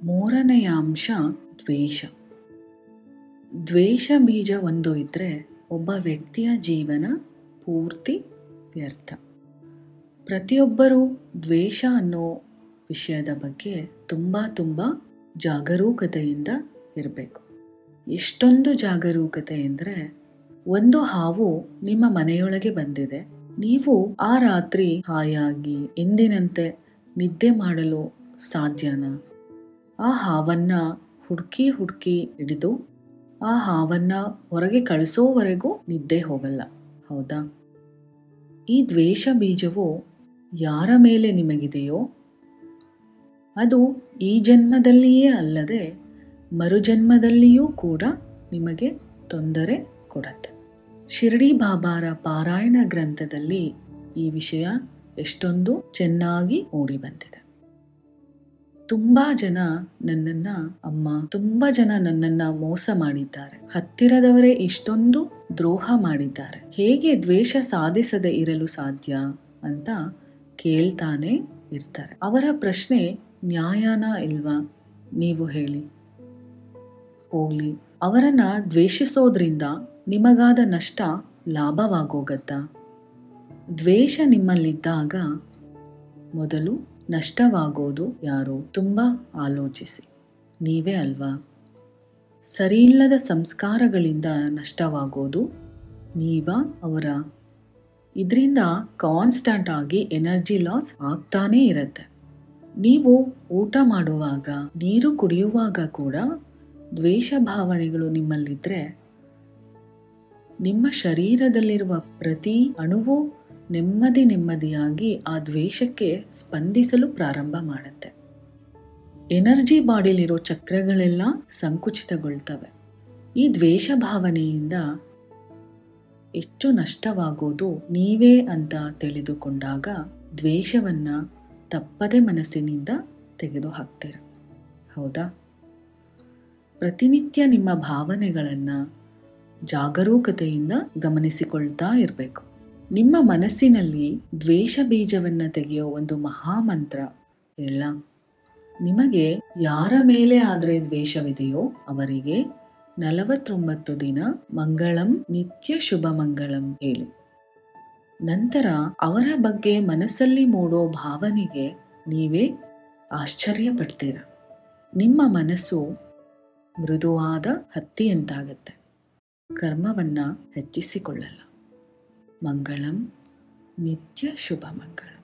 ಮೂರನೆಯ ಅಂಶ ದ್ವೇಷ. ದ್ವೇಷ ಬೀಜ ಒಂದು ಇದ್ದರೆ ಒಬ್ಬ ವ್ಯಕ್ತಿಯ ಜೀವನ ಪೂರ್ತಿ ವ್ಯರ್ಥ. ಪ್ರತಿಯೊಬ್ಬರೂ ದ್ವೇಷ ಅನ್ನೋ ವಿಷಯದ ಬಗ್ಗೆ ತುಂಬ ಜಾಗರೂಕತೆಯಿಂದ ಇರಬೇಕು. ಎಷ್ಟೊಂದು ಜಾಗರೂಕತೆ ಎಂದರೆ, ಒಂದು ಹಾವು ನಿಮ್ಮ ಮನೆಯೊಳಗೆ ಬಂದಿದೆ. ನೀವು ಆ ರಾತ್ರಿ ಹಾಯಾಗಿ ಎಂದಿನಂತೆ ನಿದ್ದೆ ಮಾಡಲು ಸಾಧ್ಯನಾ? ಆ ಹಾವನ್ನು ಹುಡುಕಿ ಹಿಡಿದು ಆ ಹಾವನ್ನು ಹೊರಗೆ ಕಳಿಸೋವರೆಗೂ ನಿದ್ದೆ ಹೋಗಲ್ಲ, ಹೌದಾ? ಈ ದ್ವೇಷ ಬೀಜವು ಯಾರ ಮೇಲೆ ನಿಮಗಿದೆಯೋ ಅದು ಈ ಜನ್ಮದಲ್ಲಿಯೇ ಅಲ್ಲದೆ ಮರುಜನ್ಮದಲ್ಲಿಯೂ ಕೂಡ ನಿಮಗೆ ತೊಂದರೆ ಕೊಡುತ್ತೆ. ಶಿರ್ಡಿ ಬಾಬಾರ ಪಾರಾಯಣ ಗ್ರಂಥದಲ್ಲಿ ಈ ವಿಷಯ ಎಷ್ಟೊಂದು ಚೆನ್ನಾಗಿ ಮೂಡಿ ಬಂದಿದೆ. ತುಂಬಾ ಜನ ನನ್ನನ್ನ ಮೋಸ ಮಾಡಿದ್ದಾರೆ, ಹತ್ತಿರದವರೇ ಇಷ್ಟೊಂದು ದ್ರೋಹ ಮಾಡಿದ್ದಾರೆ, ಹೇಗೆ ದ್ವೇಷ ಸಾಧಿಸದೆ ಇರಲು ಸಾಧ್ಯ ಅಂತ ಕೇಳ್ತಾನೆ ಇರ್ತಾರೆ. ಅವರ ಪ್ರಶ್ನೆ ನ್ಯಾಯನಾ ಇಲ್ವಾ? ನೀವು ಹೇಳಿ. ಹೋಗ್ಲಿ, ಅವರನ್ನ ದ್ವೇಷಿಸೋದ್ರಿಂದ ನಿಮಗಾದ ನಷ್ಟ ಲಾಭವಾಗೋಗತ್ತಾ? ದ್ವೇಷ ನಿಮ್ಮಲ್ಲಿದ್ದಾಗ ಮೊದಲು ನಷ್ಟವಾಗೋದು ಯಾರು? ತುಂಬ ಆಲೋಚಿಸಿ. ನೀವೇ ಅಲ್ವಾ? ಸರಿಯಿಲ್ಲದ ಸಂಸ್ಕಾರಗಳಿಂದ ನಷ್ಟವಾಗೋದು ನೀವಾ ಅವರ? ಇದರಿಂದ ಕಾನ್ಸ್ಟಂಟ್ ಆಗಿ ಎನರ್ಜಿ ಲಾಸ್ ಆಗ್ತಾನೇ ಇರುತ್ತೆ. ನೀವು ಊಟ ಮಾಡುವಾಗ, ನೀರು ಕುಡಿಯುವಾಗ ಕೂಡ ದ್ವೇಷ ಭಾವನೆಗಳು ನಿಮ್ಮಲ್ಲಿದ್ದರೆ ನಿಮ್ಮ ಶರೀರದಲ್ಲಿರುವ ಪ್ರತಿ ಅಣುವು ನೆಮ್ಮದಿಯಾಗಿ ಆ ದ್ವೇಷಕ್ಕೆ ಸ್ಪಂದಿಸಲು ಪ್ರಾರಂಭ ಮಾಡುತ್ತೆ. ಎನರ್ಜಿ ಬಾಡಿಲಿರೋ ಚಕ್ರಗಳೆಲ್ಲ ಸಂಕುಚಿತಗೊಳ್ತವೆ. ಈ ದ್ವೇಷ ಭಾವನೆಯಿಂದ ಹೆಚ್ಚು ನಷ್ಟವಾಗೋದು ನೀವೇ ಅಂತ ತಿಳಿದುಕೊಂಡಾಗ ದ್ವೇಷವನ್ನ ತಪ್ಪದೆ ಮನಸ್ಸಿನಿಂದ ತೆಗೆದು ಹಾಕ್ತೀರ, ಹೌದಾ? ಪ್ರತಿನಿತ್ಯ ನಿಮ್ಮ ಭಾವನೆಗಳನ್ನು ಜಾಗರೂಕತೆಯಿಂದ ಗಮನಿಸಿಕೊಳ್ತಾ ಇರಬೇಕು. ನಿಮ್ಮ ಮನಸ್ಸಿನಲ್ಲಿ ದ್ವೇಷ ಬೀಜವನ್ನು ತೆಗೆಯೋ ಒಂದು ಮಹಾಮಂತ್ರ ಹೇಳ. ನಿಮಗೆ ಯಾರ ಮೇಲೆ ಆದರೆ ದ್ವೇಷವಿದೆಯೋ ಅವರಿಗೆ 49 ದಿನ ಮಂಗಳಂ ನಿತ್ಯ ಶುಭ ಮಂಗಳಂ ಹೇಳಿ. ನಂತರ ಅವರ ಬಗ್ಗೆ ಮನಸ್ಸಲ್ಲಿ ಮೂಡೋ ಭಾವನೆಗೆ ನೀವೇ ಆಶ್ಚರ್ಯ ಪಡ್ತೀರ. ನಿಮ್ಮ ಮನಸ್ಸು ಮೃದುವಾದ ಹತ್ತಿಯಂತಾಗತ್ತೆ, ಕರ್ಮವನ್ನ ಹೆಚ್ಚಿಸಿಕೊಳ್ಳಲ್ಲ. ಮಂಗಳಂ ನಿತ್ಯ ಶುಭ ಮಂಗಳಂ.